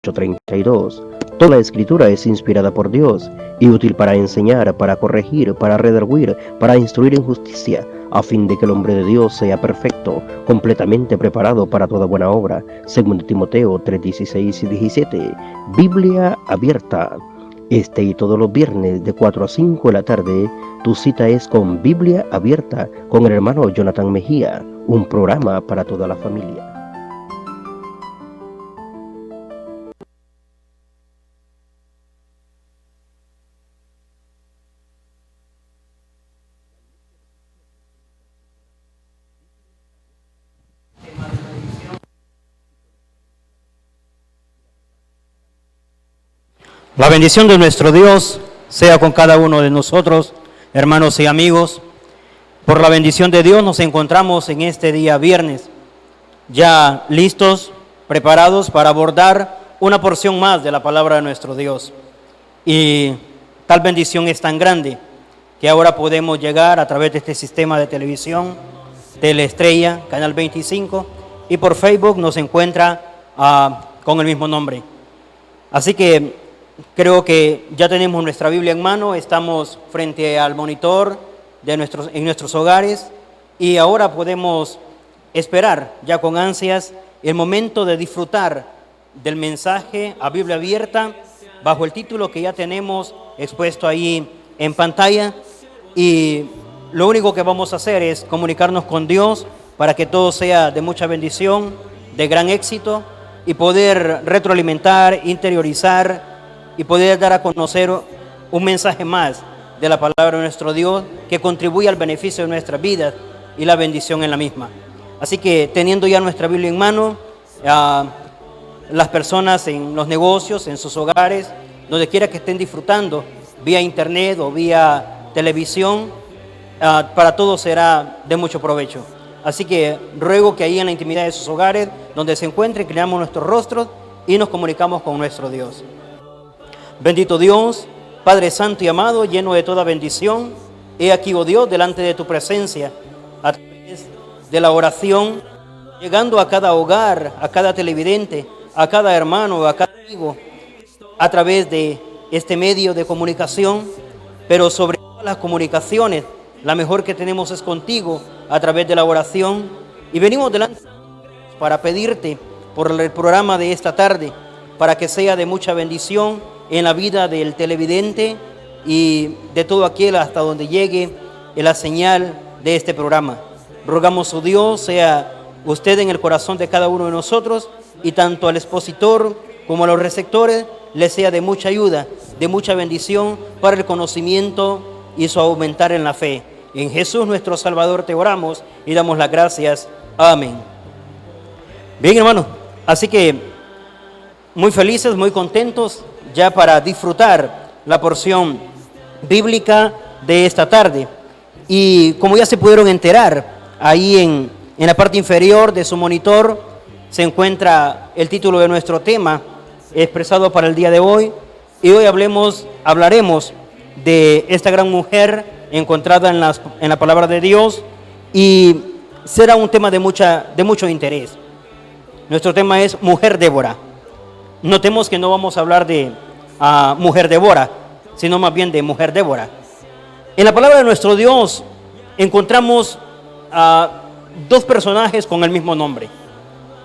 8:32. Toda la escritura es inspirada por Dios y útil para enseñar, para corregir, para redarguir, para instruir en justicia, a fin de que el hombre de Dios sea perfecto, completamente preparado para toda buena obra. Según Timoteo 3:16 y 17. Biblia abierta. Este y todos los viernes de 4 a 5 de la tarde, tu cita es con Biblia abierta con el hermano Jonathan Mejía, un programa para toda la familia. La bendición de nuestro Dios sea con cada uno de nosotros, hermanos y amigos. Por la bendición de Dios nos encontramos en este día viernes, ya listos, preparados para abordar una porción más de la palabra de nuestro Dios. Y tal bendición es tan grande que ahora podemos llegar a través de este sistema de televisión, Teleestrella, Canal 25, y por Facebook nos encuentra con el mismo nombre. Así que creo que ya tenemos nuestra Biblia en mano, estamos frente al monitor en nuestros hogares y ahora podemos esperar ya con ansias el momento de disfrutar del mensaje a Biblia abierta bajo el título que ya tenemos expuesto ahí en pantalla, y lo único que vamos a hacer es comunicarnos con Dios para que todo sea de mucha bendición, de gran éxito, y poder retroalimentar, interiorizar y poder dar a conocer un mensaje más de la palabra de nuestro Dios que contribuye al beneficio de nuestras vidas y la bendición en la misma. Así que teniendo ya nuestra Biblia en mano, las personas en los negocios, en sus hogares, donde quiera que estén disfrutando, vía internet o vía televisión, para todos será de mucho provecho. Así que ruego que ahí en la intimidad de sus hogares, donde se encuentren, inclinamos nuestros rostros y nos comunicamos con nuestro Dios. Bendito Dios, Padre Santo y amado, lleno de toda bendición, he aquí, oh Dios, delante de tu presencia, a través de la oración, llegando a cada hogar, a cada televidente, a cada hermano, a cada amigo, a través de este medio de comunicación, pero sobre todas las comunicaciones, la mejor que tenemos es contigo, a través de la oración, y venimos delante para pedirte por el programa de esta tarde, para que sea de mucha bendición en la vida del televidente y de todo aquel hasta donde llegue la señal de este programa. Rogamos, oh Dios, sea usted en el corazón de cada uno de nosotros, y tanto al expositor como a los receptores les sea de mucha ayuda, de mucha bendición para el conocimiento y su aumentar en la fe. En Jesús nuestro Salvador te oramos y damos las gracias. Amén. Bien, hermanos, así que muy felices, muy contentos ya para disfrutar la porción bíblica de esta tarde. Y como ya se pudieron enterar, ahí en la parte inferior de su monitor se encuentra el título de nuestro tema expresado para el día de hoy. Y hoy hablaremos de esta gran mujer encontrada en la palabra de Dios, y será un tema de mucho interés. Nuestro tema es Mujer Débora. Notemos que no vamos a hablar de Mujer Débora, sino más bien de Mujer Débora. En la palabra de nuestro Dios encontramos dos personajes con el mismo nombre.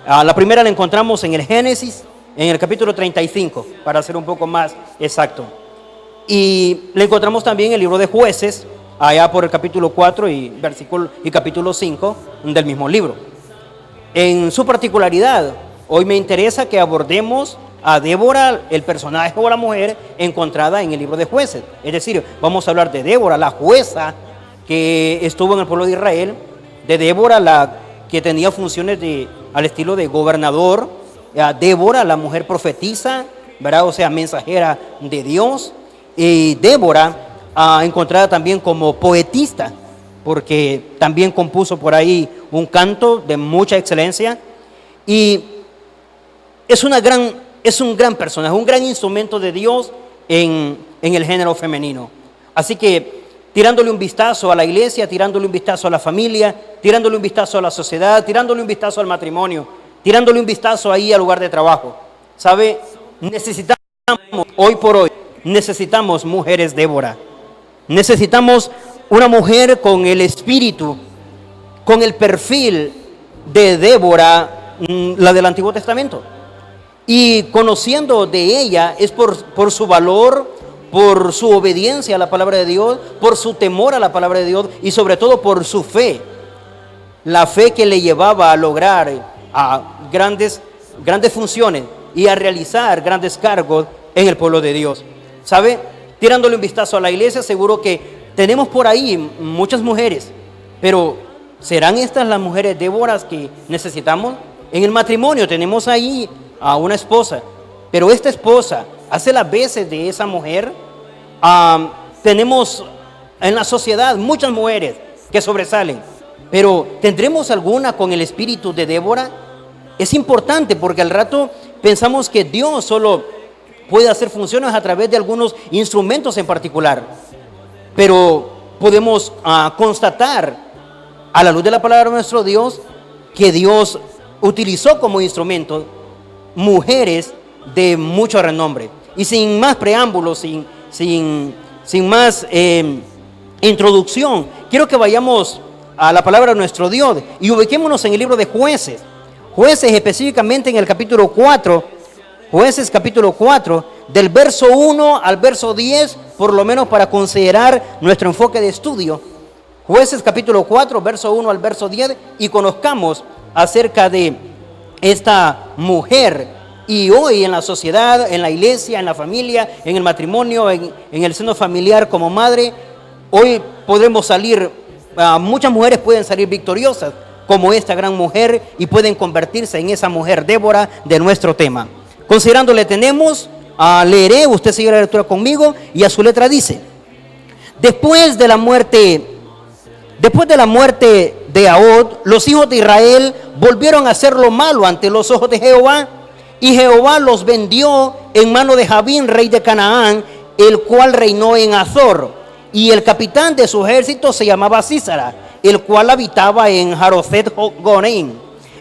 La primera la encontramos en el Génesis, en el capítulo 35, para ser un poco más exacto. Y la encontramos también en el libro de Jueces, allá por el capítulo 4 y capítulo 5 del mismo libro. En su particularidad, hoy me interesa que abordemos a Débora, el personaje o la mujer encontrada en el libro de Jueces. Es decir, vamos a hablar de Débora, la jueza que estuvo en el pueblo de Israel, de Débora, la que tenía funciones al estilo de gobernador, Débora, la mujer profetisa, ¿verdad? O sea, mensajera de Dios, y Débora, encontrada también como poetista, porque también compuso por ahí un canto de mucha excelencia, y es un gran personaje, un gran instrumento de Dios en el género femenino. Así que tirándole un vistazo a la iglesia, tirándole un vistazo a la familia, tirándole un vistazo a la sociedad, tirándole un vistazo al matrimonio, tirándole un vistazo ahí al lugar de trabajo, ¿sabe? necesitamos, hoy por hoy, necesitamos mujeres Débora. Necesitamos una mujer con el espíritu, con el perfil de Débora, la del Antiguo Testamento. Y conociendo de ella es por su valor, por su obediencia a la palabra de Dios, por su temor a la palabra de Dios y sobre todo por su fe. La fe que le llevaba a lograr a grandes funciones y a realizar grandes cargos en el pueblo de Dios. ¿Sabe? Tirándole un vistazo a la iglesia, seguro que tenemos por ahí muchas mujeres, pero ¿serán estas las mujeres Déboras que necesitamos? En el matrimonio tenemos ahí a una esposa, pero esta esposa hace las veces de esa mujer. Tenemos en la sociedad muchas mujeres que sobresalen, pero ¿tendremos alguna con el espíritu de Débora? Es importante porque al rato pensamos que Dios solo puede hacer funciones a través de algunos instrumentos en particular, pero podemos constatar a la luz de la palabra de nuestro Dios que Dios utilizó como instrumento mujeres de mucho renombre. Y sin más preámbulos, sin más introducción, quiero que vayamos a la palabra de nuestro Dios y ubiquémonos en el libro de Jueces. Jueces específicamente en el capítulo 4, Jueces capítulo 4, del verso 1 al verso 10, por lo menos para considerar nuestro enfoque de estudio. Jueces capítulo 4, verso 1 al verso 10, y conozcamos acerca de esta mujer. Y hoy en la sociedad, en la iglesia, en la familia, en el matrimonio, en el seno familiar como madre, hoy podemos salir, muchas mujeres pueden salir victoriosas como esta gran mujer y pueden convertirse en esa mujer Débora de nuestro tema. Considerándole tenemos, leeré, usted sigue la lectura conmigo, y a su letra dice: después de la muerte de Ahod, los hijos de Israel volvieron a hacer lo malo ante los ojos de Jehová, y Jehová los vendió en mano de Jabín, rey de Canaán, el cual reinó en Azor, y el capitán de su ejército se llamaba Sísara, el cual habitaba en Jaroset Goneim.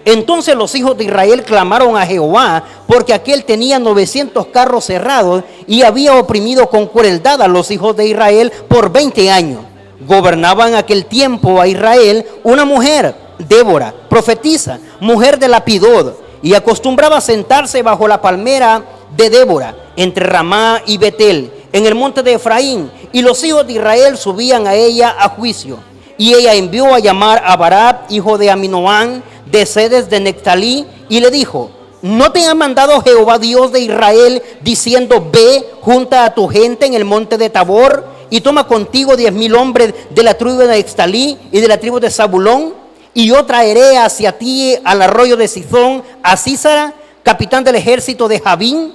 Entonces los hijos de Israel clamaron a Jehová, porque aquel tenía 900 carros cerrados y había oprimido con crueldad a los hijos de Israel por 20 años. Gobernaba en aquel tiempo a Israel una mujer, Débora, profetisa, mujer de Lapidod, y acostumbraba a sentarse bajo la palmera de Débora, entre Ramá y Betel, en el monte de Efraín, y los hijos de Israel subían a ella a juicio. Y ella envió a llamar a Barab, hijo de Aminoán, de Sedes de Nectalí, y le dijo: ¿no te ha mandado Jehová Dios de Israel, diciendo: ve, junta a tu gente en el monte de Tabor, y toma contigo 10,000 hombres de la tribu de Neftalí y de la tribu de Zabulón? Y yo traeré hacia ti al arroyo de Sizón a Sísara, capitán del ejército de Jabín,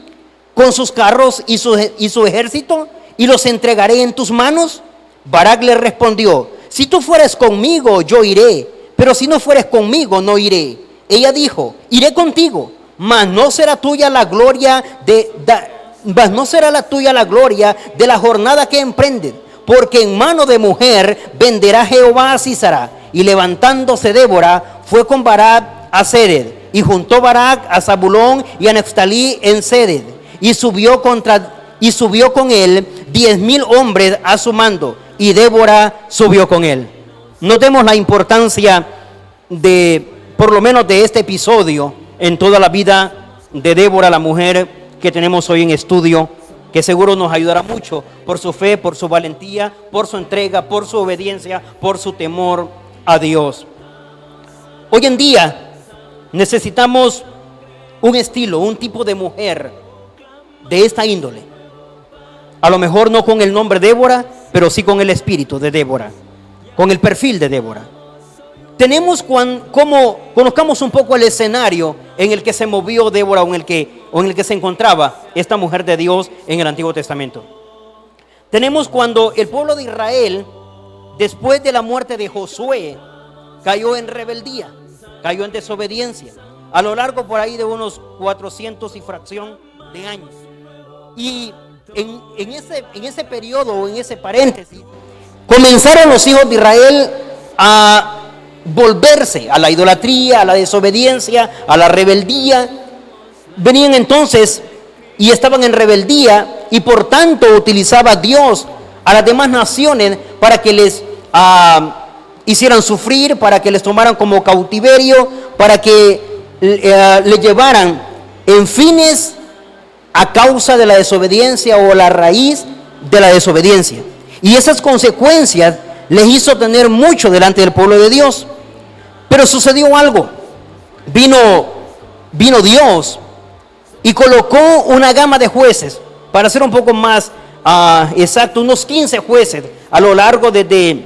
con sus carros y su ejército, y los entregaré en tus manos. Barak le respondió: si tú fueres conmigo, yo iré, pero si no fueres conmigo, no iré. Ella dijo: iré contigo, mas no será tuya la gloria de la jornada que emprendes, porque en mano de mujer venderá Jehová a Sísara. Y levantándose Débora, fue con Barak a Sered, y juntó Barak a Zabulón y a Neftalí en Sered, y subió con él 10,000 hombres a su mando, y Débora subió con él. Notemos la importancia por lo menos de este episodio en toda la vida de Débora, la mujer que tenemos hoy en estudio, que seguro nos ayudará mucho por su fe, por su valentía, por su entrega, por su obediencia, por su temor a Dios. Hoy en día necesitamos un estilo, un tipo de mujer de esta índole. A lo mejor no con el nombre Débora, pero sí con el espíritu de Débora, con el perfil de Débora. Conozcamos un poco el escenario en el que se movió Débora o en el que se encontraba esta mujer de Dios en el Antiguo Testamento. Tenemos cuando el pueblo de Israel, después de la muerte de Josué, cayó en rebeldía, cayó en desobediencia, a lo largo por ahí de unos 400 y fracción de años. Y en ese periodo, en ese paréntesis, comenzaron los hijos de Israel a volverse a la idolatría, a la desobediencia, a la rebeldía. Venían entonces y estaban en rebeldía, y por tanto utilizaba Dios a las demás naciones para que les hicieran sufrir, para que les tomaran como cautiverio, para que les llevaran en fines a causa de la desobediencia o la raíz de la desobediencia. Y esas consecuencias les hizo tener mucho delante del pueblo de Dios. Pero sucedió algo. Vino Dios y colocó una gama de jueces, para ser un poco más exacto, unos 15 jueces a lo largo desde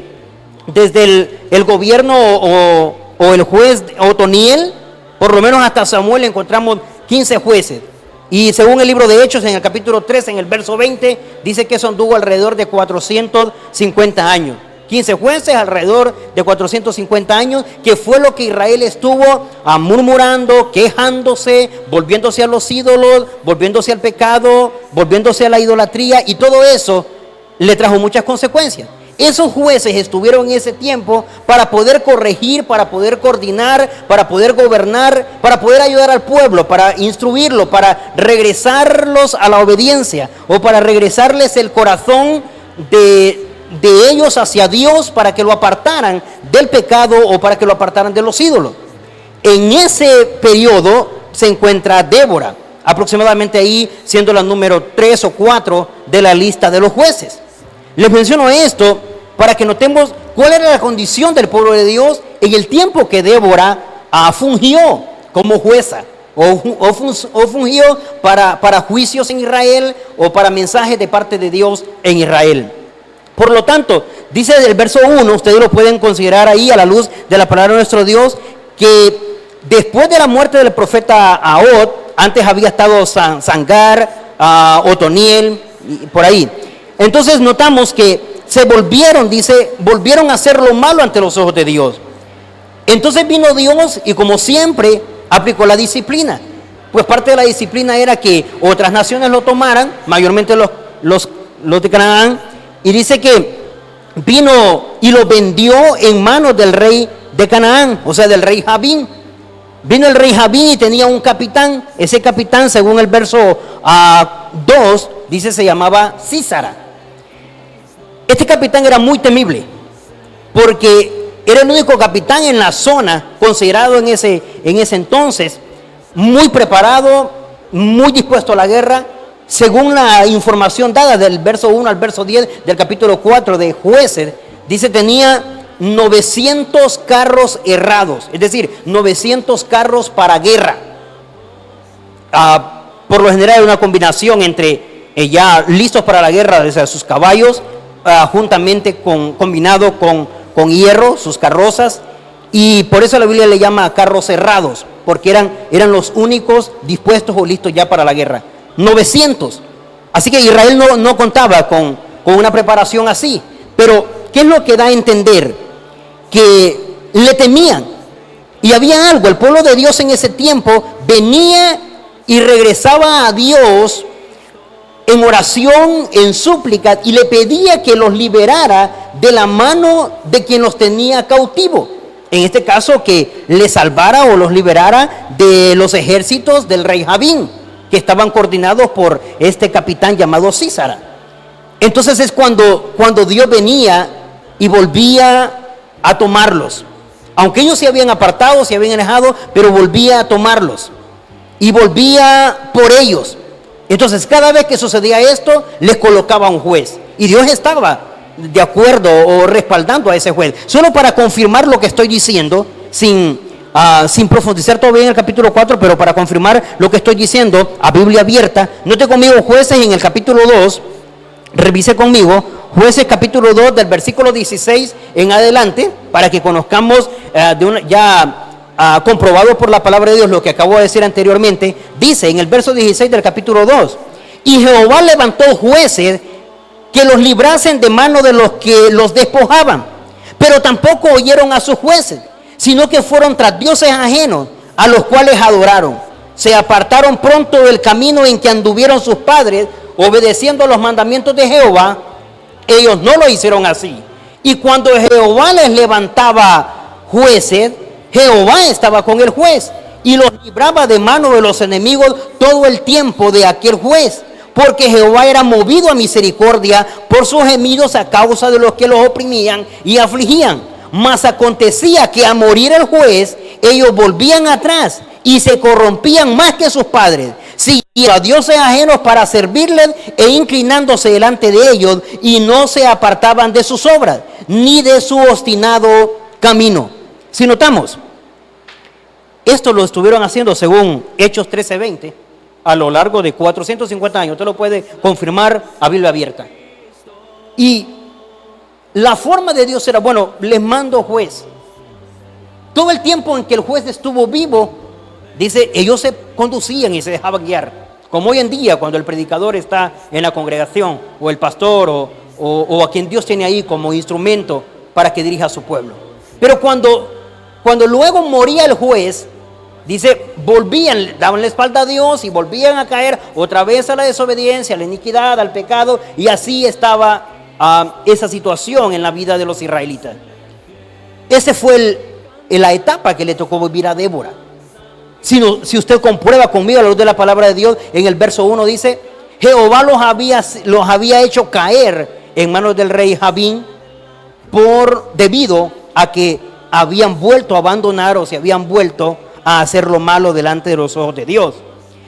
el gobierno o el juez Otoniel, por lo menos hasta Samuel encontramos 15 jueces. Y según el libro de Hechos, en el capítulo 3, en el verso 20, dice que eso anduvo alrededor de 450 años. 15 jueces alrededor de 450 años, que fue lo que Israel estuvo murmurando, quejándose, volviéndose a los ídolos, volviéndose al pecado, volviéndose a la idolatría, y todo eso le trajo muchas consecuencias. Esos jueces estuvieron en ese tiempo para poder corregir, para poder coordinar, para poder gobernar, para poder ayudar al pueblo, para instruirlo, para regresarlos a la obediencia, o para regresarles el corazón de ellos hacia Dios, para que lo apartaran del pecado o para que lo apartaran de los ídolos. En ese periodo se encuentra Débora, aproximadamente ahí siendo la número 3 o 4 de la lista de los jueces. Les menciono esto para que notemos cuál era la condición del pueblo de Dios en el tiempo que Débora fungió como jueza o fungió para juicios en Israel o para mensajes de parte de Dios en Israel. Por lo tanto, dice el verso 1, ustedes lo pueden considerar ahí a la luz de la palabra de nuestro Dios, que después de la muerte del profeta Ahod, antes había estado Sangar, Otoniel, por ahí. Entonces notamos que se volvieron a hacer lo malo ante los ojos de Dios. Entonces vino Dios y, como siempre, aplicó la disciplina. Pues parte de la disciplina era que otras naciones lo tomaran, mayormente los de Canaán, y dice que vino y lo vendió en manos del rey de Canaán, o sea, del rey Jabín. Vino el rey Jabín y tenía un capitán. Ese capitán, según el verso 2, dice se llamaba Sísara. Este capitán era muy temible, porque era el único capitán en la zona considerado en ese entonces, muy preparado, muy dispuesto a la guerra. Según la información dada del verso 1 al verso 10 del capítulo 4 de Jueces, dice tenía 900 carros herrados, es decir, 900 carros para guerra. Por lo general era una combinación entre ya listos para la guerra, o sea, sus caballos, juntamente combinado con hierro, sus carrozas, y por eso la Biblia le llama carros herrados, porque eran los únicos dispuestos o listos ya para la guerra. 900. Así que Israel no contaba con una preparación así. Pero, ¿qué es lo que da a entender? Que le temían. Y había algo, el pueblo de Dios en ese tiempo venía y regresaba a Dios en oración, en súplica, y le pedía que los liberara de la mano de quien los tenía cautivos. En este caso, que les salvara o los liberara de los ejércitos del rey Jabín, que estaban coordinados por este capitán llamado Sísara. Entonces es cuando Dios venía y volvía a tomarlos. Aunque ellos se habían apartado, se habían alejado, pero volvía a tomarlos. Y volvía por ellos. Entonces cada vez que sucedía esto, les colocaba un juez. Y Dios estaba de acuerdo o respaldando a ese juez. Solo para confirmar lo que estoy diciendo, sin profundizar todavía en el capítulo 4, pero para confirmar lo que estoy diciendo a Biblia abierta, note conmigo Jueces en el capítulo 2, revise conmigo Jueces capítulo 2 del versículo 16 en adelante, para que conozcamos comprobado por la palabra de Dios lo que acabo de decir anteriormente. Dice en el verso 16 del capítulo 2: y Jehová levantó jueces que los librasen de mano de los que los despojaban, pero tampoco oyeron a sus jueces, sino que fueron tras dioses ajenos, a los cuales adoraron. Se apartaron pronto del camino en que anduvieron sus padres, obedeciendo los mandamientos de Jehová. Ellos no lo hicieron así. Y cuando Jehová les levantaba jueces, Jehová estaba con el juez, y los libraba de mano de los enemigos todo el tiempo de aquel juez, porque Jehová era movido a misericordia por sus gemidos a causa de los que los oprimían y afligían. Mas acontecía que a morir el juez, ellos volvían atrás y se corrompían más que sus padres, siguiendo a dioses ajenos para servirles e inclinándose delante de ellos, y no se apartaban de sus obras, ni de su obstinado camino. Si notamos, esto lo estuvieron haciendo según Hechos 13:20 a lo largo de 450 años. Usted lo puede confirmar a Biblia abierta. Y la forma de Dios era, bueno, les mando juez. Todo el tiempo en que el juez estuvo vivo, dice, ellos se conducían y se dejaban guiar. Como hoy en día, cuando el predicador está en la congregación, o el pastor, o a quien Dios tiene ahí como instrumento para que dirija a su pueblo. Pero cuando luego moría el juez, dice, volvían, daban la espalda a Dios y volvían a caer otra vez a la desobediencia, a la iniquidad, al pecado, y así estaba esa situación en la vida de los israelitas. Esa fue la etapa que le tocó vivir a Débora. Si usted comprueba conmigo a la luz de la palabra de Dios, en el verso 1 dice, Jehová los había hecho caer en manos del rey Jabín debido a que habían vuelto a abandonar o se habían vuelto a hacer lo malo delante de los ojos de Dios.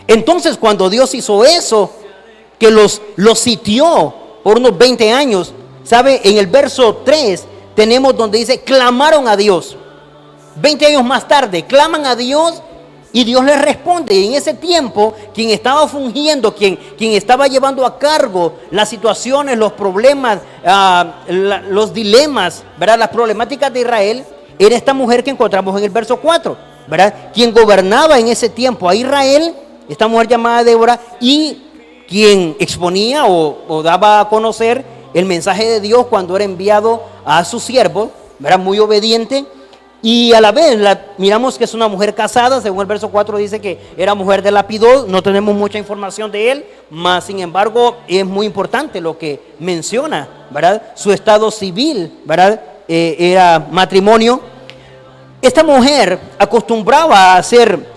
Entonces, cuando Dios hizo eso, que los sitió por unos 20 años, ¿sabe? En el verso 3 tenemos donde dice, clamaron a Dios. 20 años más tarde, claman a Dios y Dios les responde. Y en ese tiempo, quien estaba fungiendo, quien estaba llevando a cargo las situaciones, los problemas, los dilemas, ¿verdad? Las problemáticas de Israel, era esta mujer que encontramos en el verso 4, ¿verdad? Quien gobernaba en ese tiempo a Israel, esta mujer llamada Débora, y quien exponía o daba a conocer el mensaje de Dios cuando era enviado a sus siervos, ¿verdad? Muy obediente. Y a la vez miramos que es una mujer casada, según el verso 4 dice que era mujer de Lapidot. No tenemos mucha información de él, mas sin embargo es muy importante lo que menciona, ¿verdad? Su estado civil, ¿verdad? Era matrimonio. Esta mujer acostumbraba a hacer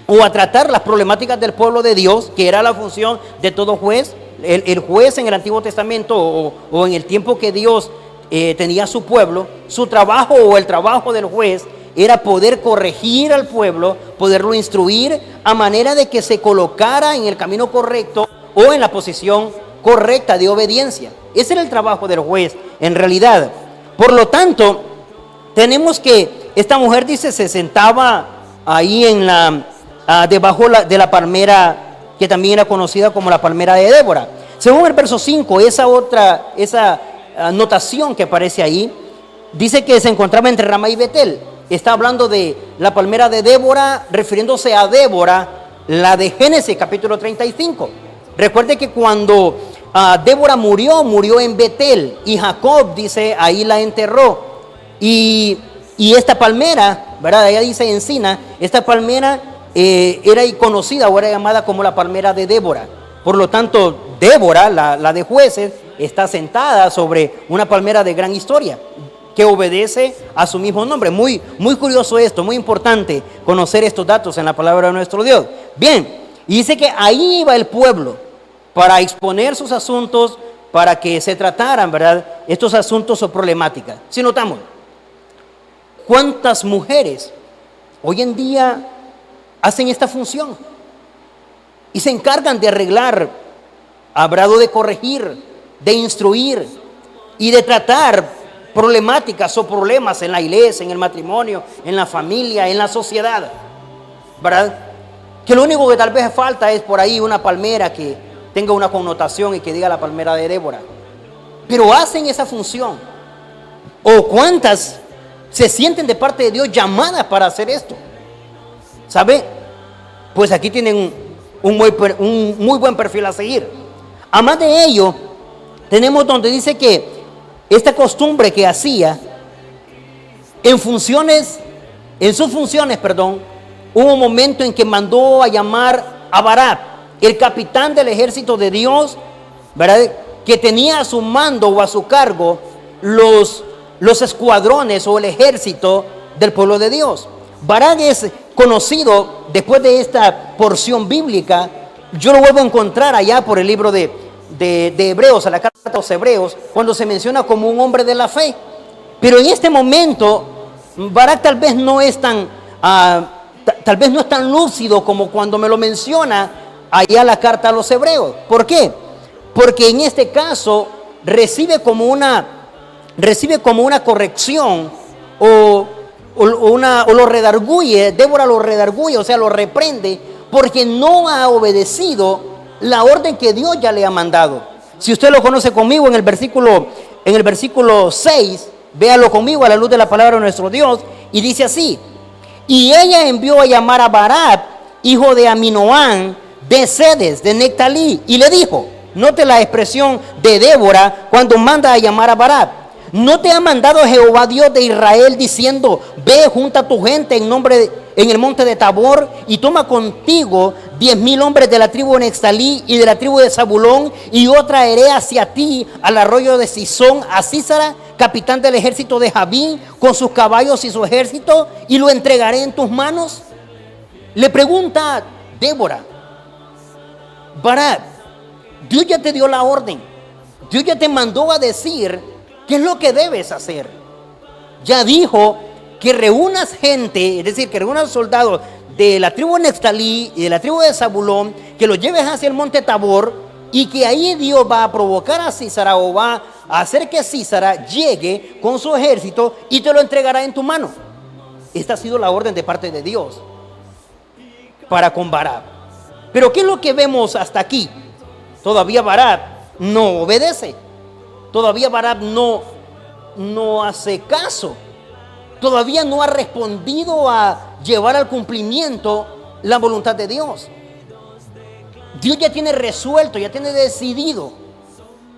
o a tratar las problemáticas del pueblo de Dios, que era la función de todo juez. El juez en el Antiguo Testamento o en el tiempo que Dios tenía a su pueblo, su trabajo o el trabajo del juez era poder corregir al pueblo, poderlo instruir a manera de que se colocara en el camino correcto o en la posición correcta de obediencia. Ese era el trabajo del juez en realidad. Por lo tanto, tenemos que esta mujer, dice, se sentaba ahí debajo de la palmera que también era conocida como la palmera de Débora. Según el verso 5, esa anotación que aparece ahí, dice que se encontraba entre Ramá y Betel. Está hablando de la palmera de Débora, refiriéndose a Débora, la de Génesis capítulo 35. Recuerde que cuando Débora murió en Betel, y Jacob, dice, ahí la enterró. Y esta palmera, ¿verdad? Ella dice encina, esta palmera era conocida o era llamada como la palmera de Débora. Por lo tanto, Débora, la de Jueces, está sentada sobre una palmera de gran historia que obedece a su mismo nombre. Muy, muy curioso esto, muy importante conocer estos datos en la palabra de nuestro Dios. Bien, y dice que ahí iba el pueblo para exponer sus asuntos, para que se trataran, ¿verdad?, estos asuntos o problemáticas. Si notamos, ¿cuántas mujeres hoy en día hacen esta función y se encargan de arreglar, hablado de corregir, de instruir y de tratar problemáticas o problemas en la iglesia, en el matrimonio, en la familia, en la sociedad, ¿verdad? Que lo único que tal vez falta es por ahí una palmera que tenga una connotación y que diga la palmera de Débora, pero hacen esa función. ¿O cuántas se sienten de parte de Dios llamadas para hacer esto? ¿Sabe? Pues aquí tienen un muy buen perfil a seguir. Además de ello, tenemos donde dice que esta costumbre que hacía en sus funciones, hubo un momento en que mandó a llamar a Barak, el capitán del ejército de Dios, ¿verdad?, que tenía a su mando o a su cargo los escuadrones o el ejército del pueblo de Dios. Barak es conocido después de esta porción bíblica. Yo lo vuelvo a encontrar allá por el libro de Hebreos, a la carta a los Hebreos, cuando se menciona como un hombre de la fe. Pero en este momento, Barak tal vez no es tan lúcido como cuando me lo menciona allá la carta a los Hebreos. ¿Por qué? Porque en este caso recibe como una corrección o lo redarguye. Débora lo redarguye, o sea, lo reprende, porque no ha obedecido la orden que Dios ya le ha mandado. Si usted lo conoce conmigo en el versículo 6, véalo conmigo a la luz de la palabra de nuestro Dios, y dice así: y ella envió a llamar a Barak, hijo de Aminoán, de Sedes, de Nectalí, y le dijo, note la expresión de Débora cuando manda a llamar a Barak: ¿no te ha mandado Jehová Dios de Israel diciendo, ve, junta a tu gente en el monte de Tabor y toma contigo 10,000 hombres de la tribu de Neftalí y de la tribu de Zabulón, y yo traeré hacia ti al arroyo de Sisón a Sísara, capitán del ejército de Jabín, con sus caballos y su ejército, y lo entregaré en tus manos? Le pregunta Débora: Barak, Dios ya te dio la orden, Dios ya te mandó a decir qué es lo que debes hacer. Ya dijo que reúnas gente, es decir, que reúnas soldados de la tribu de Neftalí y de la tribu de Zabulón, que los lleves hacia el monte Tabor, y que ahí Dios va a provocar a Sísara, o va a hacer que Sísara llegue con su ejército y te lo entregará en tu mano. Esta ha sido la orden de parte de Dios para con Barak. Pero ¿qué es lo que vemos hasta aquí? Todavía Barak no obedece. Todavía Barak no hace caso. Todavía no ha respondido a llevar al cumplimiento la voluntad de Dios. Dios ya tiene resuelto, ya tiene decidido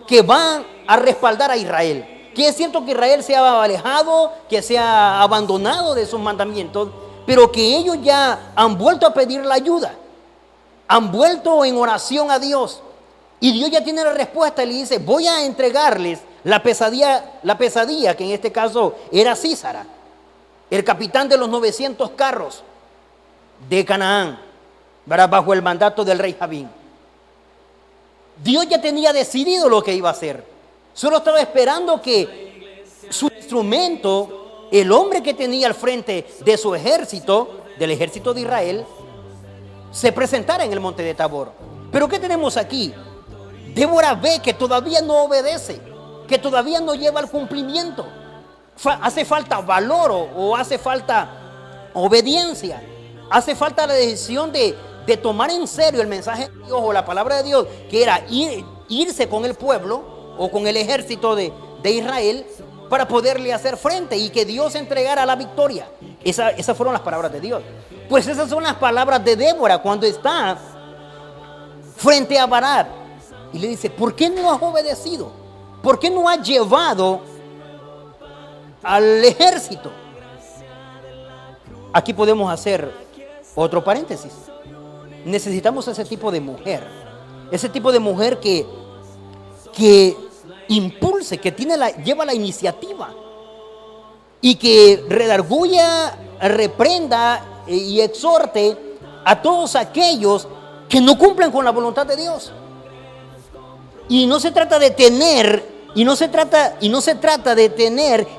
que va a respaldar a Israel. Que es cierto que Israel se ha alejado, que se ha abandonado de sus mandamientos, pero que ellos ya han vuelto a pedir la ayuda. Han vuelto en oración a Dios. Y Dios ya tiene la respuesta y le dice: voy a entregarles la pesadilla que en este caso era Sísara, el capitán de los 900 carros de Canaán, bajo el mandato del rey Jabín. Dios ya tenía decidido lo que iba a hacer. Solo estaba esperando que su instrumento, el hombre que tenía al frente de su ejército, del ejército de Israel, se presentara en el monte de Tabor. Pero ¿qué tenemos aquí? Débora ve que todavía no obedece, que todavía no lleva al cumplimiento. Hace falta valor o hace falta obediencia. Hace falta la decisión de tomar en serio el mensaje de Dios o la palabra de Dios, que era irse con el pueblo o con el ejército de Israel para poderle hacer frente y que Dios entregara la victoria. Esas fueron las palabras de Dios. Pues esas son las palabras de Débora cuando está frente a Barak y le dice: ¿por qué no has obedecido? ¿Por qué no has llevado al ejército? Aquí podemos hacer otro paréntesis. Necesitamos ese tipo de mujer que impulse, que lleva la iniciativa y que redarguya, reprenda y exhorte a todos aquellos que no cumplen con la voluntad de Dios. Y no se trata de tener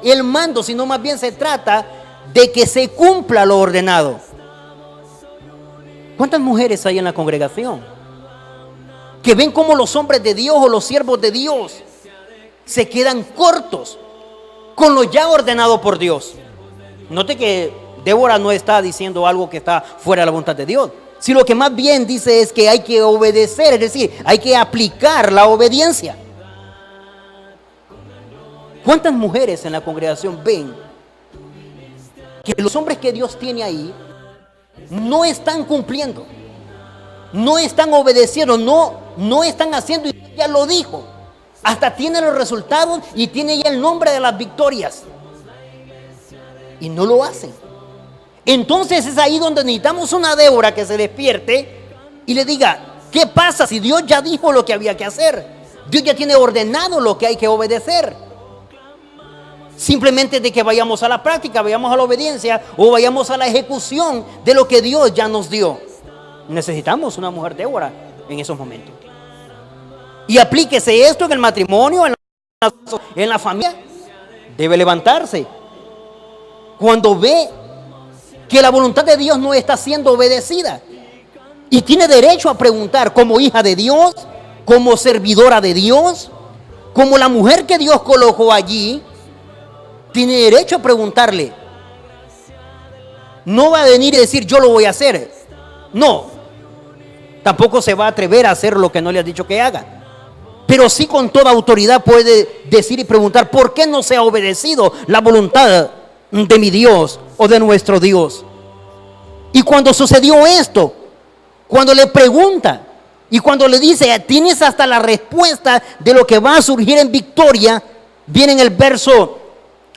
el mando, sino más bien se trata de que se cumpla lo ordenado. ¿Cuántas mujeres hay en la congregación que ven cómo los hombres de Dios o los siervos de Dios se quedan cortos con lo ya ordenado por Dios? Note que Débora no está diciendo algo que está fuera de la voluntad de Dios, sino lo que más bien dice es que hay que obedecer, es decir, hay que aplicar la obediencia. ¿Cuántas mujeres en la congregación ven que los hombres que Dios tiene ahí no están cumpliendo, no están obedeciendo, no están haciendo? Y ya lo dijo, hasta tiene los resultados y tiene ya el nombre de las victorias, y no lo hacen. Entonces es ahí donde necesitamos una Débora que se despierte y le diga: ¿qué pasa si Dios ya dijo lo que había que hacer? Dios ya tiene ordenado lo que hay que obedecer. simplemente de que vayamos a la práctica, vayamos a la obediencia o vayamos a la ejecución de lo que Dios ya nos dio. Necesitamos una mujer Débora en esos momentos. Y aplíquese esto en el matrimonio, en la familia. Debe levantarse cuando ve que la voluntad de Dios no está siendo obedecida. Y tiene derecho a preguntar, como hija de Dios, como servidora de Dios, como la mujer que Dios colocó allí, tiene derecho a preguntarle. No va a venir y decir, yo lo voy a hacer. No. Tampoco se va a atrever a hacer lo que no le has dicho que haga. Pero sí con toda autoridad puede decir y preguntar, ¿por qué no se ha obedecido la voluntad de mi Dios o de nuestro Dios? Y cuando sucedió esto, cuando le pregunta y cuando le dice, tienes hasta la respuesta de lo que va a surgir en victoria, viene en el verso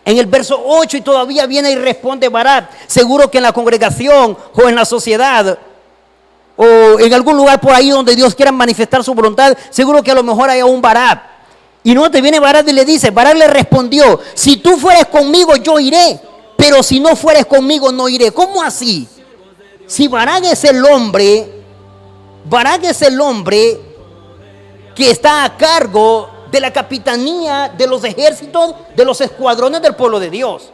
8 y todavía viene y responde Barak. Seguro que en la congregación o en la sociedad o en algún lugar por ahí donde Dios quiera manifestar su voluntad, seguro que a lo mejor hay un Barak. Y no te viene Barak y le dice, Barak le respondió, si tú fueres conmigo yo iré, pero si no fueres conmigo no iré. ¿Cómo así? Si Barak es el hombre que está a cargo de la capitanía de los ejércitos, de los escuadrones del pueblo de Dios.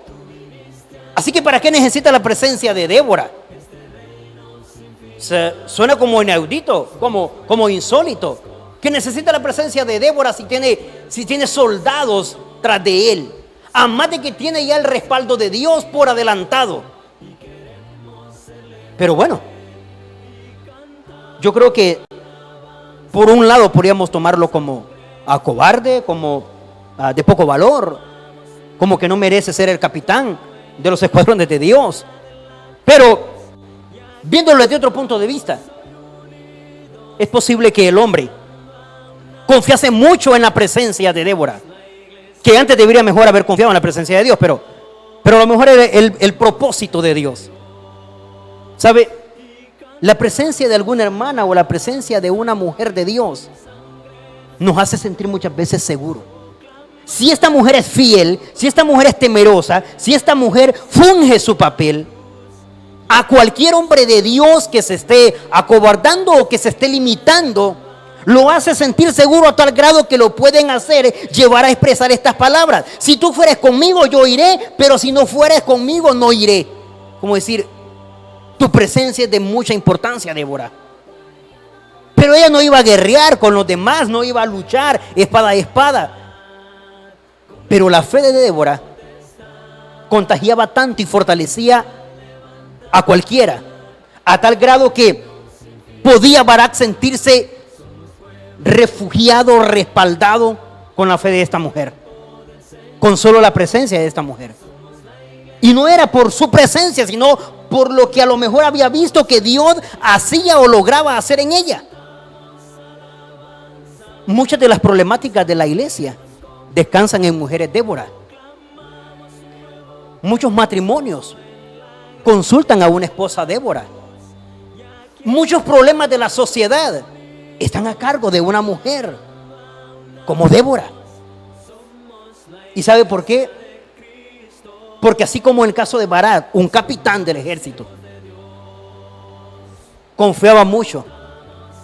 Así que ¿para qué necesita la presencia de Débora? Suena como inaudito, como insólito. Que necesita la presencia de Débora si tiene soldados tras de él. Además de que tiene ya el respaldo de Dios por adelantado. Pero bueno, yo creo que por un lado podríamos tomarlo como cobarde, como de poco valor, como que no merece ser el capitán de los escuadrones de Dios. Pero viéndolo desde otro punto de vista, es posible que el hombre confiase mucho en la presencia de Débora, que antes debería mejor haber confiado en la presencia de Dios, pero a lo mejor era el propósito de Dios. ¿Sabe? La presencia de alguna hermana o la presencia de una mujer de Dios nos hace sentir muchas veces seguros. Si esta mujer es fiel, si esta mujer es temerosa, si esta mujer funge su papel, a cualquier hombre de Dios que se esté acobardando o que se esté limitando, lo hace sentir seguro a tal grado que lo pueden hacer llevar a expresar estas palabras. Si tú fueres conmigo yo iré, pero si no fueres conmigo no iré. Como decir, tu presencia es de mucha importancia, Débora. Pero ella no iba a guerrear con los demás, no iba a luchar espada a espada. Pero la fe de Débora contagiaba tanto y fortalecía a cualquiera, a tal grado que podía Barak sentirse refugiado, respaldado con la fe de esta mujer, con solo la presencia de esta mujer. Y no era por su presencia, sino por lo que a lo mejor había visto que Dios hacía o lograba hacer en ella. Muchas de las problemáticas de la iglesia descansan en mujeres Débora. Muchos matrimonios consultan a una esposa Débora. Muchos problemas de la sociedad están a cargo de una mujer como Débora. ¿Y sabe por qué? Porque así como en el caso de Barak, un capitán del ejército, confiaba mucho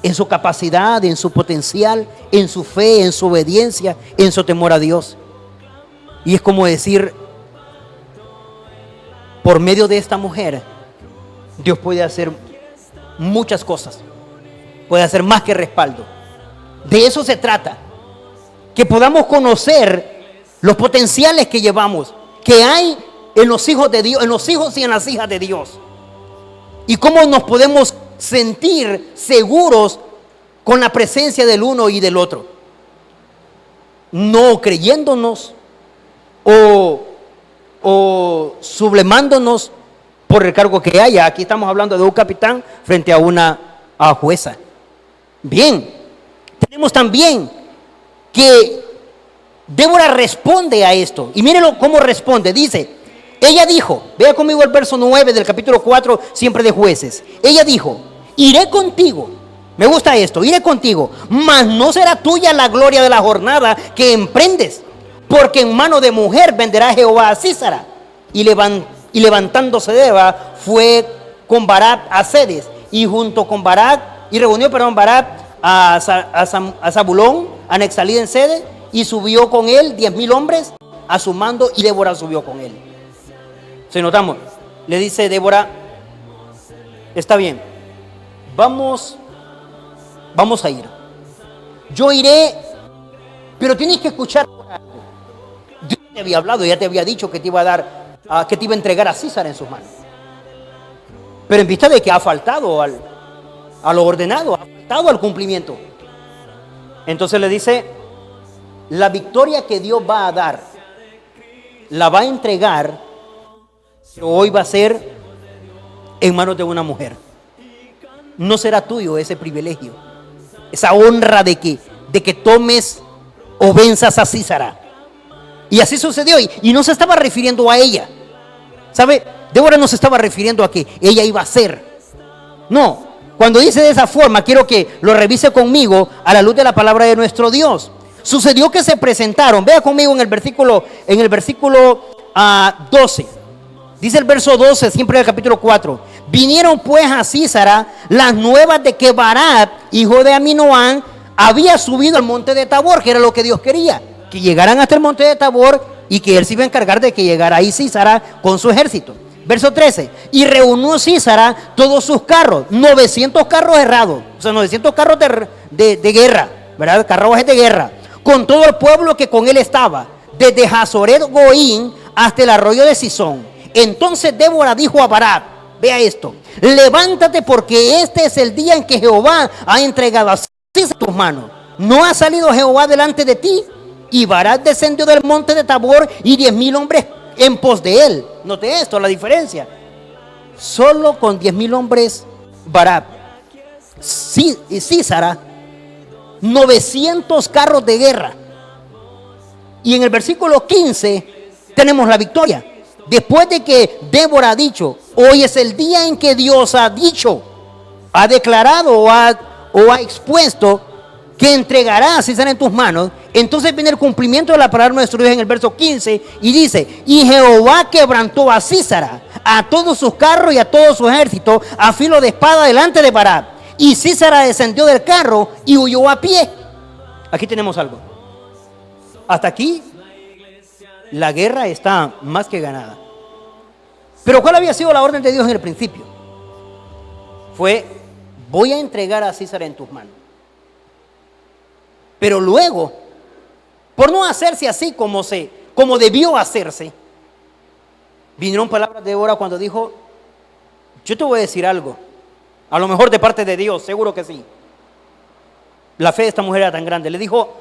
en su capacidad, en su potencial, en su fe, en su obediencia, en su temor a Dios. Y es como decir, por medio de esta mujer, Dios puede hacer muchas cosas. Puede hacer más que respaldo. De eso se trata. Que podamos conocer los potenciales que llevamos, que hay en los hijos de Dios, en los hijos y en las hijas de Dios. Y cómo nos podemos sentir seguros con la presencia del uno y del otro. No creyéndonos o sublemándonos por el cargo que haya. Aquí estamos hablando de un capitán frente a una jueza. Bien, tenemos también que Débora responde a esto. Y mírenlo cómo responde. Dice, ella dijo, vea conmigo el verso 9 del capítulo 4, siempre de Jueces. Ella dijo, iré contigo. Me gusta esto, iré contigo, mas no será tuya la gloria de la jornada que emprendes, porque en mano de mujer venderá Jehová a Sísara. Y levantándose Débora fue con Barak a Cedes, y junto con Barak, y reunió, Barak a Zabulón, a Nextalí en Cedes, y subió con él 10,000 hombres a su mando, y Débora subió con él. Si notamos, le dice Débora: está bien, vamos a ir. Yo iré, pero tienes que escuchar algo. Dios te había hablado, ya te había dicho que te iba a dar, que te iba a entregar a César en sus manos. Pero en vista de que ha faltado a lo ordenado, ha faltado al cumplimiento. Entonces le dice: la victoria que Dios va a dar, la va a entregar, pero hoy va a ser en manos de una mujer. No será tuyo ese privilegio, esa honra de que tomes o venzas a Sísara. Y así sucedió, y no se estaba refiriendo a ella. ¿Sabe? Débora no se estaba refiriendo a que ella iba a ser. No, cuando dice de esa forma, quiero que lo revise conmigo a la luz de la palabra de nuestro Dios. Sucedió que se presentaron, vea conmigo en el versículo 12. Dice el verso 12, siempre del capítulo 4. Vinieron pues a Sísara las nuevas de que Barak, hijo de Aminoán, había subido al monte de Tabor, que era lo que Dios quería, que llegaran hasta el monte de Tabor, y que él se iba a encargar de que llegara ahí Sísara con su ejército. Verso 13. Y reunió Sísara todos sus carros, 900 carros herrados, o sea, 900 carros de guerra, ¿verdad? Carruajes de guerra, con todo el pueblo que con él estaba, desde Hazoret Goín hasta el arroyo de Sisón. Entonces Débora dijo a Barak: vea esto, levántate, porque este es el día en que Jehová ha entregado a Sísara en tus manos. ¿No ha salido Jehová delante de ti? Y Barak descendió del monte de Tabor, y 10,000 hombres en pos de él. Note esto, la diferencia. Solo con 10,000 hombres Barak. Sísara, 900 carros de guerra. Y en el versículo 15 tenemos la victoria. Después de que Débora ha dicho: hoy es el día en que Dios ha dicho, ha declarado o ha expuesto que entregará a Sísara en tus manos. Entonces viene el cumplimiento de la palabra de nuestro Dios en el verso 15, y dice: y Jehová quebrantó a Sísara, a todos sus carros y a todo su ejército, a filo de espada delante de Barak. Y Sísara descendió del carro y huyó a pie. Aquí tenemos algo. Hasta aquí la guerra está más que ganada. Pero ¿cuál había sido la orden de Dios en el principio? Fue: voy a entregar a Sísara en tus manos. Pero luego, por no hacerse así como debió hacerse, vinieron palabras de Débora cuando dijo: yo te voy a decir algo, a lo mejor de parte de Dios, seguro que sí. La fe de esta mujer era tan grande. Le dijo: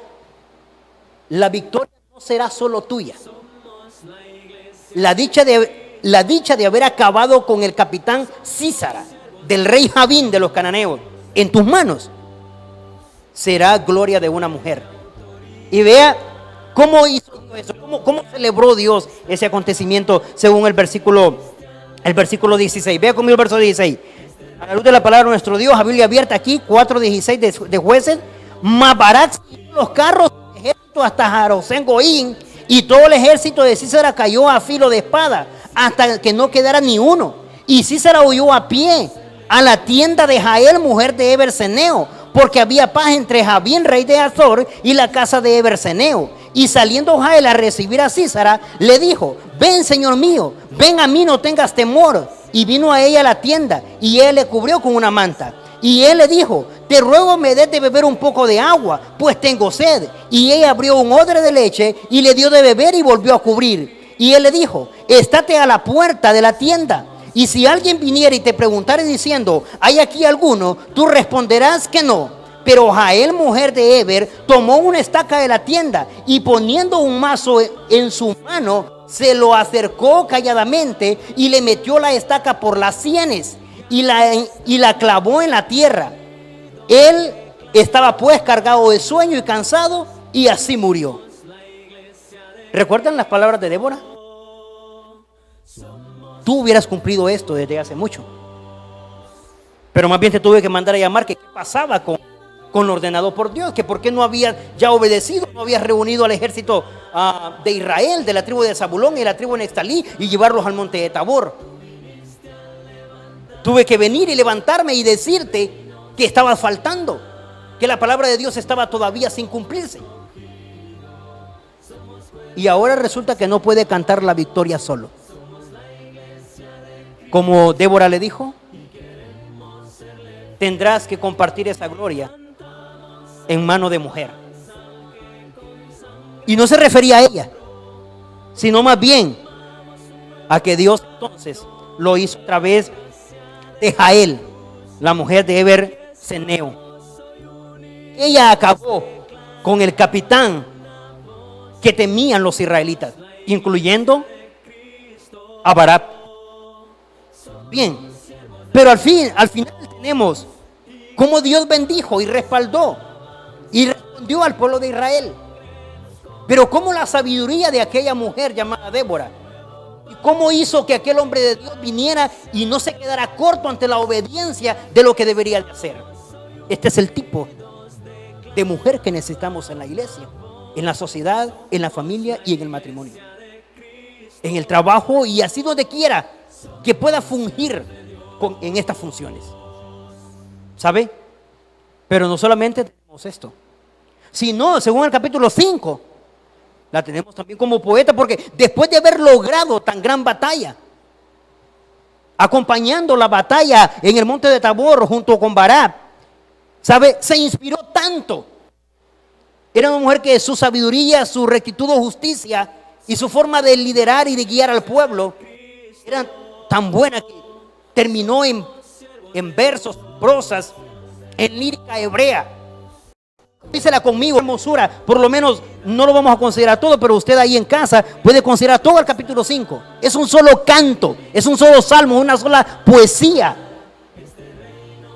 la victoria no será solo tuya. La dicha de haber acabado con el capitán Sísara, del rey Jabín de los cananeos, en tus manos, será gloria de una mujer. Y vea cómo hizo eso, cómo celebró Dios ese acontecimiento según el versículo 16. Vea conmigo el verso 16. A la luz de la palabra de nuestro Dios, a Biblia abierta aquí, 4:16 de Jueces. Mas Barak siguió los carros del ejército hasta Jarosén Goín, y todo el ejército de Sísara cayó a filo de espada, hasta que no quedara ni uno. Y Sísara huyó a pie a la tienda de Jael, mujer de Eberseneo, porque había paz entre Jabín, rey de Azor, y la casa de Eberseneo. Y saliendo Jael a recibir a Sísara, le dijo: ven, señor mío, ven a mí, no tengas temor. Y vino a ella a la tienda, y él le cubrió con una manta. Y él le dijo: te ruego me des de beber un poco de agua, pues tengo sed. Y ella abrió un odre de leche y le dio de beber, y volvió a cubrir. Y él le dijo: estate a la puerta de la tienda, y si alguien viniera y te preguntare diciendo: ¿hay aquí alguno?, tú responderás que no. Pero Jael, mujer de Eber, tomó una estaca de la tienda, y poniendo un mazo en su mano, se lo acercó calladamente, y le metió la estaca por las sienes, y la clavó en la tierra. Él estaba pues cargado de sueño y cansado, y así murió. ¿Recuerdan las palabras de Débora? Tú hubieras cumplido esto desde hace mucho, pero más bien te tuve que mandar a llamar que qué pasaba con lo ordenado por Dios, que por qué no había ya obedecido, no había reunido al ejército de Israel, de la tribu de Zabulón y de la tribu de Neftalí, y llevarlos al monte de Tabor. Tuve que venir y levantarme y decirte que estaba faltando, que la palabra de Dios estaba todavía sin cumplirse. Y ahora resulta que no puede cantar la victoria solo. Como Débora le dijo, tendrás que compartir esa gloria en mano de mujer. Y no se refería a ella, sino más bien a que Dios entonces lo hizo a través de Jael, la mujer de Eber-Seneo. Ella acabó con el capitán que temían los israelitas, incluyendo a Barak. Bien, pero al final tenemos cómo Dios bendijo y respaldó y respondió al pueblo de Israel. Pero cómo la sabiduría de aquella mujer llamada Débora, y cómo hizo que aquel hombre de Dios viniera y no se quedara corto ante la obediencia de lo que debería de hacer. Este es el tipo de mujer que necesitamos en la iglesia, en la sociedad, en la familia y en el matrimonio, en el trabajo y así donde quiera que pueda fungir en estas funciones. ¿Sabe? Pero no solamente tenemos esto, sino, según el capítulo 5, la tenemos también como poeta, porque después de haber logrado tan gran batalla, acompañando la batalla en el monte de Tabor junto con Barak, ¿sabe? Se inspiró tanto. Era una mujer que su sabiduría, su rectitud o justicia y su forma de liderar y de guiar al pueblo era tan buena que terminó en versos, prosas, en lírica hebrea. Dísela conmigo, hermosura. Por lo menos no lo vamos a considerar todo, pero usted ahí en casa puede considerar todo el capítulo 5. Es un solo canto, es un solo salmo, una sola poesía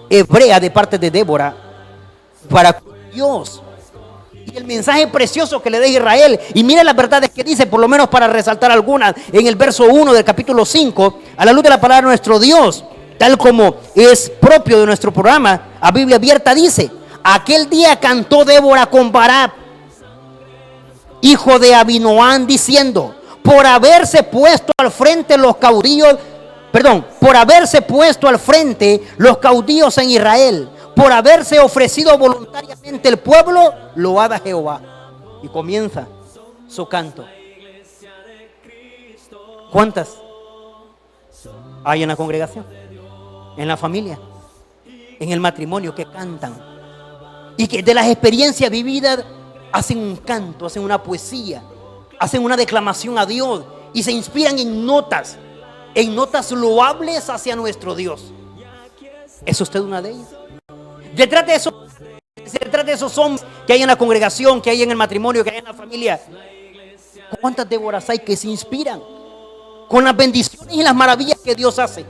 hebrea de parte de Débora para Dios. Y el mensaje precioso que le da Israel. Y mire las verdades que dice, por lo menos para resaltar algunas, en el verso 1 del capítulo 5, a la luz de la palabra de nuestro Dios, tal como es propio de nuestro programa, a Biblia abierta, dice: aquel día cantó Débora con Barak, hijo de Abinoam, diciendo: por haberse puesto al frente los caudillos en Israel, por haberse ofrecido voluntariamente el pueblo, load a Jehová. Y comienza su canto. ¿Cuántas hay en la congregación, en la familia, en el matrimonio que cantan? Y que de las experiencias vividas hacen un canto, hacen una poesía, hacen una declamación a Dios y se inspiran en notas loables hacia nuestro Dios. ¿Es usted una de ellas? Detrás de esos hombres que hay en la congregación, que hay en el matrimonio, que hay en la familia, ¿cuántas Déboras hay que se inspiran con las bendiciones y las maravillas que Dios hace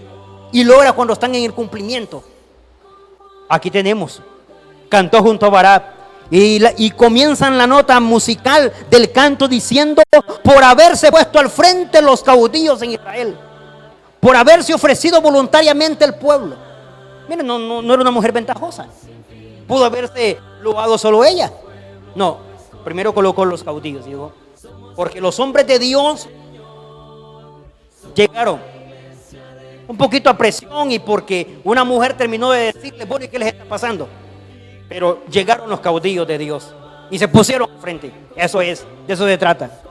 y logra cuando están en el cumplimiento? Aquí tenemos, cantó junto a Barak y comienzan la nota musical del canto diciendo: por haberse puesto al frente los caudillos en Israel, por haberse ofrecido voluntariamente el pueblo. Miren, no era una mujer ventajosa. Pudo haberse loado solo ella. No, primero colocó los caudillos, digo, porque los hombres de Dios llegaron un poquito a presión y porque una mujer terminó de decirle: bueno, ¿y qué les está pasando? Pero llegaron los caudillos de Dios y se pusieron al frente. Eso es, de eso se trata.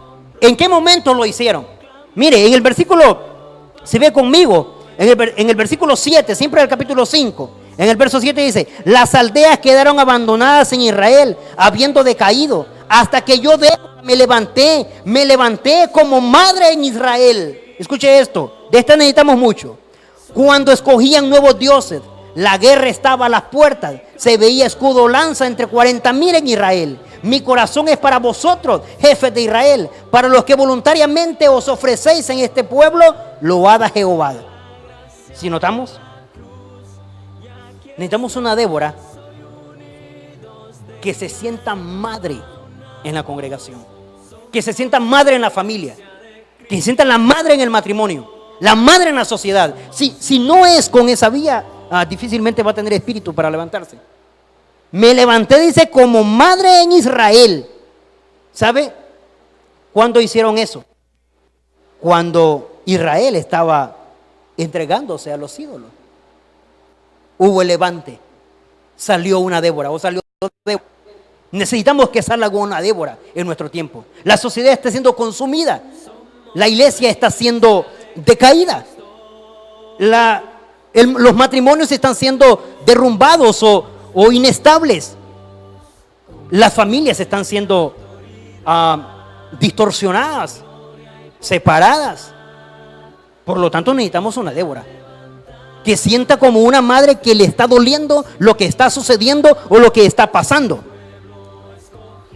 ¿En qué momento lo hicieron? Mire, en el versículo, si ve conmigo, en el versículo 7, siempre del capítulo 5, en el verso 7 dice: las aldeas quedaron abandonadas en Israel, habiendo decaído, hasta que yo me levanté como madre en Israel. Escuche esto, de esta necesitamos mucho. Cuando escogían nuevos dioses, la guerra estaba a las puertas, se veía escudo o lanza entre 40,000 en Israel. Mi corazón es para vosotros, jefes de Israel, para los que voluntariamente os ofrecéis en este pueblo, load a Jehová. Si notamos, necesitamos una Débora que se sienta madre en la congregación, que se sienta madre en la familia, que se sienta la madre en el matrimonio, la madre en la sociedad. Si no es con esa vía, difícilmente va a tener espíritu para levantarse. Me levanté, dice, como madre en Israel. ¿Sabe cuándo hicieron eso? Cuando Israel estaba entregándose a los ídolos. Hubo el levante. Salió una Débora o salió Débora. Necesitamos que salga una Débora en nuestro tiempo. La sociedad está siendo consumida. La iglesia está siendo decaída. Los matrimonios están siendo derrumbados o inestables. Las familias están siendo distorsionadas, separadas. Por lo tanto, necesitamos una Débora que sienta como una madre que le está doliendo lo que está sucediendo o lo que está pasando,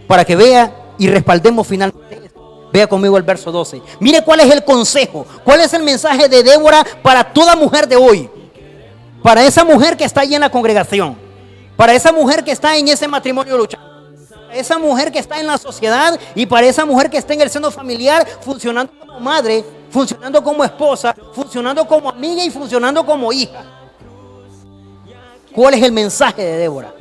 para que vea y respaldemos finalmente. Vea conmigo el verso 12. Mire cuál es el consejo, cuál es el mensaje de Débora para toda mujer de hoy, para esa mujer que está ahí en la congregación, para esa mujer que está en ese matrimonio luchando, para esa mujer que está en la sociedad y para esa mujer que está en el seno familiar, funcionando como madre, funcionando como esposa, funcionando como amiga y funcionando como hija. ¿Cuál es el mensaje de Débora?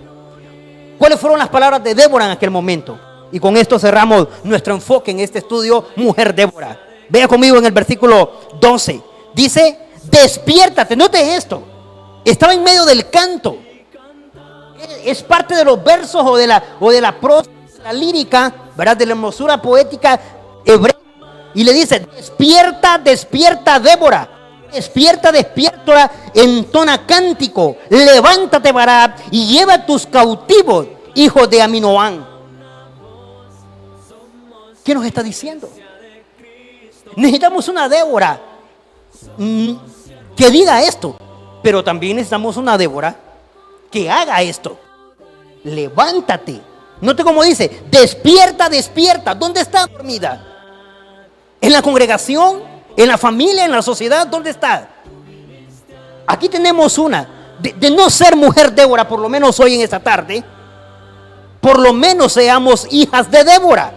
¿Cuáles fueron las palabras de Débora en aquel momento? Y con esto cerramos nuestro enfoque en este estudio, Mujer Débora. Vea conmigo en el versículo 12. Dice, despiértate. Note esto. Estaba en medio del canto. Es parte de los versos o de la prosa, de la lírica, ¿verdad? De la hermosura poética hebrea. Y le dice, despierta, despierta, Débora. Despierta, despierta, entona cántico. Levántate, Barak, y lleva a tus cautivos, hijos de Aminoam. ¿Qué nos está diciendo? Necesitamos una Débora que diga esto, pero también necesitamos una Débora que haga esto. Levántate. Note cómo dice, despierta, despierta. ¿Dónde está dormida? ¿En la congregación? ¿En la familia? ¿En la sociedad? ¿Dónde está? Aquí tenemos una. De no ser mujer Débora, por lo menos hoy en esta tarde, por lo menos seamos hijas de Débora.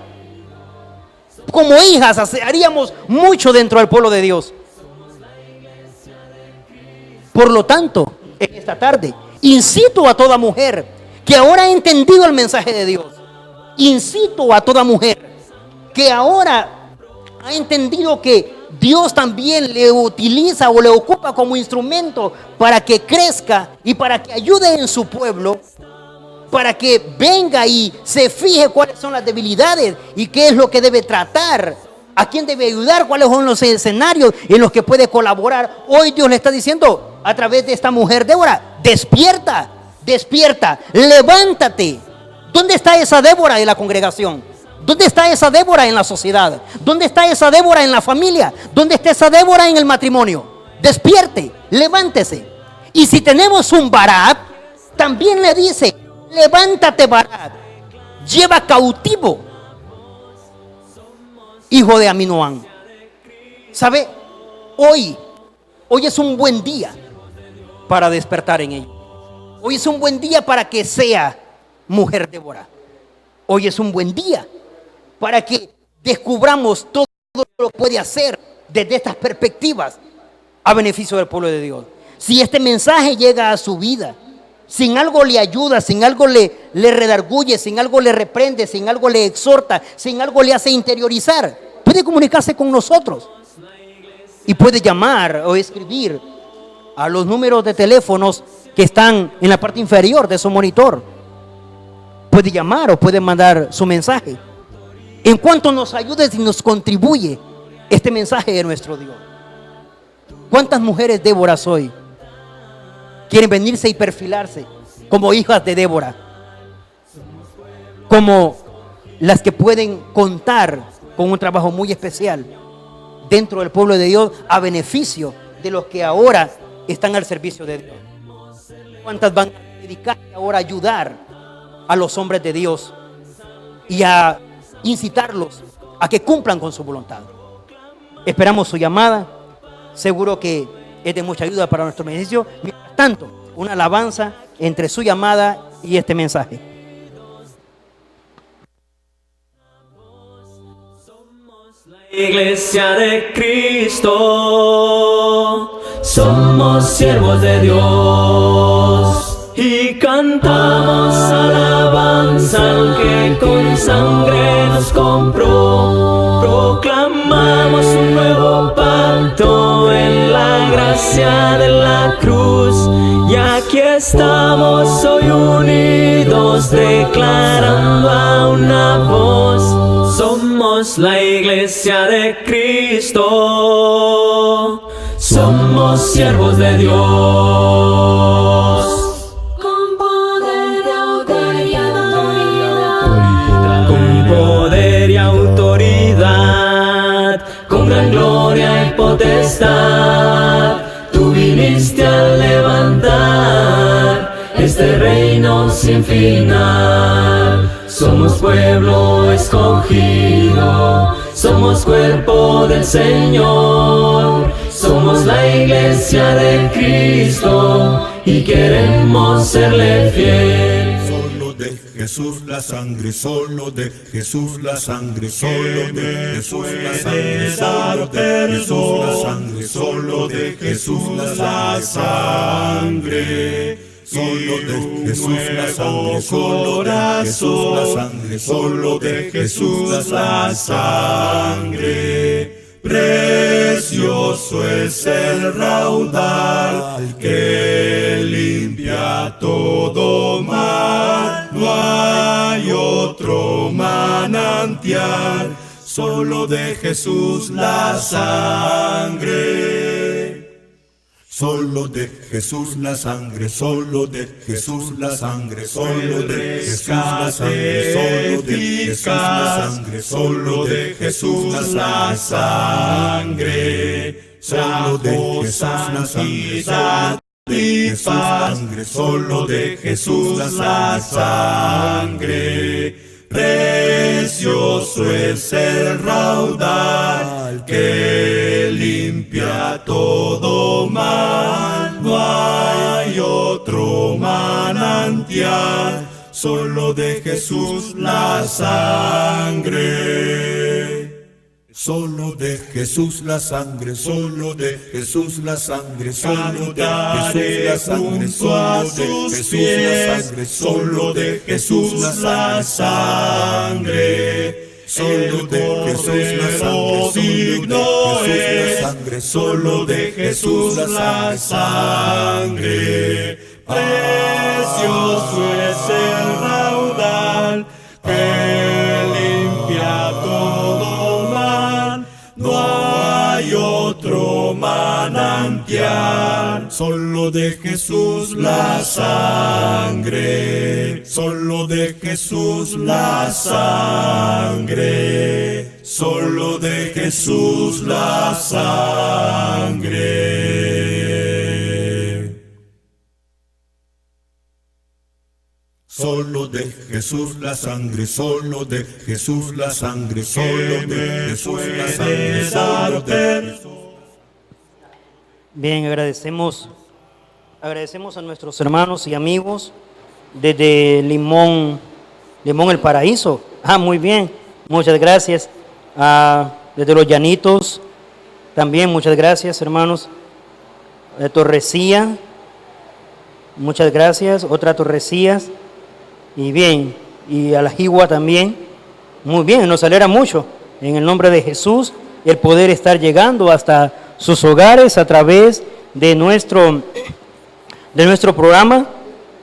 Como hijas haríamos mucho dentro del pueblo de Dios. Por lo tanto, en esta tarde, incito a toda mujer que ahora ha entendido el mensaje de Dios. Incito a toda mujer que ahora ha entendido que Dios también le utiliza o le ocupa como instrumento para que crezca y para que ayude en su pueblo, para que venga y se fije cuáles son las debilidades y qué es lo que debe tratar, a quién debe ayudar, cuáles son los escenarios en los que puede colaborar. Hoy Dios le está diciendo a través de esta mujer Débora, despierta, despierta, levántate. ¿Dónde está esa Débora de la congregación? ¿Dónde está esa Débora en la sociedad? ¿Dónde está esa Débora en la familia? ¿Dónde está esa Débora en el matrimonio? Despierte, levántese. Y si tenemos un Barak, también le dice, levántate, Barak, lleva cautivo, hijo de Aminoam. ¿Sabe? Hoy es un buen día para despertar en ello. Hoy es un buen día para que sea mujer Débora. Hoy es un buen día para que descubramos todo lo que puede hacer desde estas perspectivas a beneficio del pueblo de Dios. Si este mensaje llega a su vida, sin algo le ayuda, sin algo le redarguye, sin algo le reprende, sin algo le exhorta, sin algo le hace interiorizar, puede comunicarse con nosotros y puede llamar o escribir a los números de teléfonos que están en la parte inferior de su monitor. Puede llamar o puede mandar su mensaje. En cuanto nos ayude y nos contribuye este mensaje de nuestro Dios. ¿Cuántas mujeres Débora hoy quieren venirse y perfilarse como hijas de Débora? Como las que pueden contar con un trabajo muy especial dentro del pueblo de Dios a beneficio de los que ahora están al servicio de Dios. ¿Cuántas van a dedicarse ahora a ayudar a los hombres de Dios y a incitarlos a que cumplan con su voluntad? Esperamos su llamada. Seguro que es de mucha ayuda para nuestro ministerio. Mientras tanto, una alabanza entre su llamada y este mensaje. Iglesia de Cristo, somos siervos de Dios. y cantamos alabanza al que con sangre nos compró. Proclamamos un nuevo pacto en la gracia de la cruz, y aquí estamos hoy unidos declarando a una voz: somos la iglesia de Cristo, somos siervos de Dios. Con poder y autoridad, Con poder y autoridad, con gran gloria y potestad, tú viniste a levantar este reino sin final. Somos pueblo escogido, somos cuerpo del Señor, somos la iglesia de Cristo y queremos serle fiel. Solo de Jesús la sangre, solo de Jesús la sangre, solo de Jesús la sangre, solo de Jesús la sangre, solo de Jesús la sangre. Solo de Jesús la sangre, solo de Jesús la sangre, solo de Jesús la sangre. Precioso es el raudal que limpia todo mal. No hay otro manantial, solo de Jesús la sangre. Solo de Jesús la sangre, solo de Jesús la sangre, solo de Jesús la sangre, solo de Jesús la sangre, solo de Jesús la sangre, solo de Jesús la sangre, solo de Jesús la sangre. Precioso es el raudal que limpia todo mal. No hay otro manantial, solo de Jesús la sangre. Solo de Jesús la sangre, solo de Jesús la sangre, solo de Jesús la sangre, solo de Jesús la sangre, solo de Jesús la sangre. Solo de Jesús la sangre, solo de Jesús la sangre. Precioso es el raudal que limpia todo mal. No hay otro manantial, solo de Jesús la sangre, solo de Jesús la sangre, solo de Jesús la sangre. Solo de Jesús la sangre, solo de Jesús la sangre, solo de Jesús la sangre, solo de Jesús. Bien, agradecemos a nuestros hermanos y amigos desde Limón El Paraíso. Muy bien, muchas gracias. Desde Los Llanitos, también muchas gracias, hermanos. De Torrecía, muchas gracias. Otra Torrecías. Y bien, y a la Jigua también. Muy bien, nos alegra mucho. En el nombre de Jesús, el poder estar llegando hasta sus hogares a través de nuestro programa.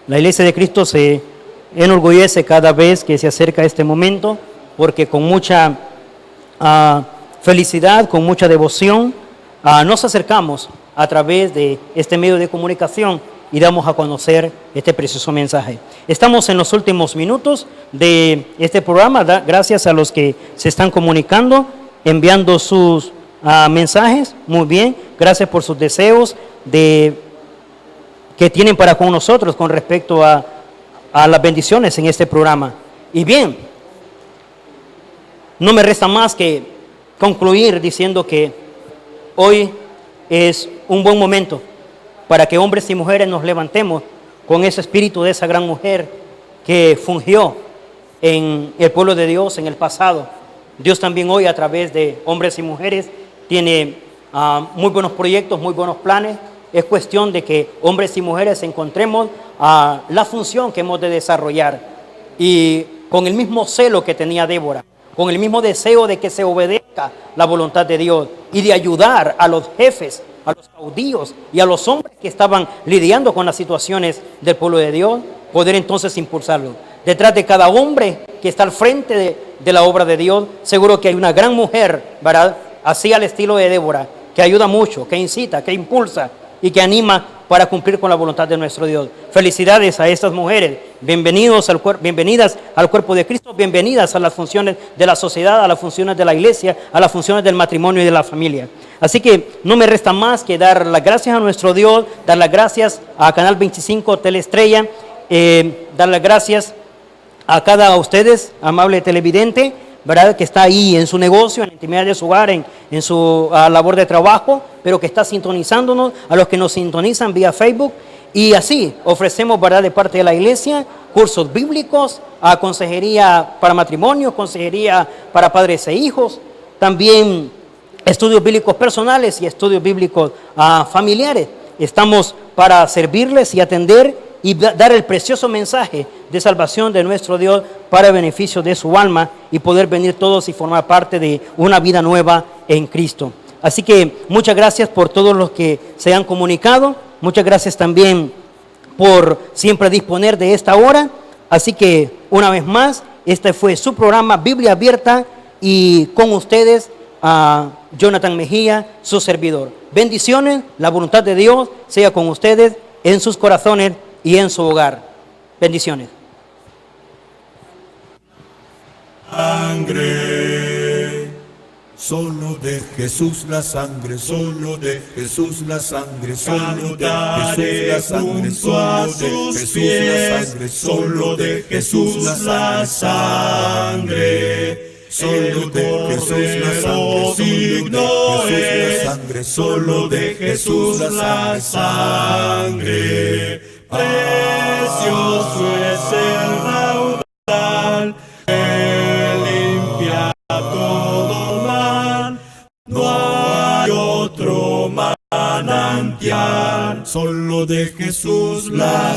La Iglesia de Cristo se enorgullece cada vez que se acerca este momento, porque con mucha felicidad, con mucha devoción, nos acercamos a través de este medio de comunicación y damos a conocer este precioso mensaje. Estamos en los últimos minutos de este programa. Gracias a los que se están comunicando, enviando sus mensajes. Muy bien, gracias por sus deseos que tienen para con nosotros con respecto a las bendiciones en este programa. Y bien, no me resta más que concluir diciendo que hoy es un buen momento para que hombres y mujeres nos levantemos con ese espíritu de esa gran mujer que fungió en el pueblo de Dios en el pasado. Dios también hoy, a través de hombres y mujeres, tiene muy buenos proyectos, muy buenos planes Es cuestión de que hombres y mujeres encontremos la función que hemos de desarrollar. Y con el mismo celo que tenía Débora, con el mismo deseo de que se obedezca la voluntad de Dios y de ayudar a los jefes, a los caudillos y a los hombres que estaban lidiando con las situaciones del pueblo de Dios, poder entonces impulsarlo. Detrás de cada hombre que está al frente de la obra de Dios, seguro que hay una gran mujer, ¿verdad? Así al estilo de Débora, que ayuda mucho, que incita, que impulsa y que anima para cumplir con la voluntad de nuestro Dios. Felicidades a estas mujeres, bienvenidas al cuerpo de Cristo, bienvenidas a las funciones de la sociedad, a las funciones de la iglesia, a las funciones del matrimonio y de la familia. Así que no me resta más que dar las gracias a nuestro Dios, dar las gracias a Canal 25 Teleestrella, dar las gracias a cada ustedes, amable televidente, ¿verdad? Que está ahí en su negocio, en la intimidad de su hogar, en su labor de trabajo, pero que está sintonizándonos, a los que nos sintonizan vía Facebook. Y así ofrecemos, ¿verdad?, de parte de la iglesia, cursos bíblicos, consejería para matrimonios, consejería para padres e hijos, también estudios bíblicos personales y estudios bíblicos familiares. Estamos para servirles y atender y dar el precioso mensaje de salvación de nuestro Dios para el beneficio de su alma y poder venir todos y formar parte de una vida nueva en Cristo. Así que muchas gracias por todos los que se han comunicado, muchas gracias también por siempre disponer de esta hora. Así que una vez más, este fue su programa Biblia Abierta y con ustedes Jonathan Mejía, su servidor. Bendiciones, la voluntad de Dios sea con ustedes en sus corazones y en su hogar. Bendiciones. Sangre, solo de Jesús la sangre, solo de Jesús la sangre, solo de Jesús la sangre, solo de Jesús la sangre, solo de Jesús la sangre. Solo de Jesús la sangre, solo de Jesús la sangre. Precioso es el raudal que limpia todo mal. No hay otro manantial, solo de Jesús la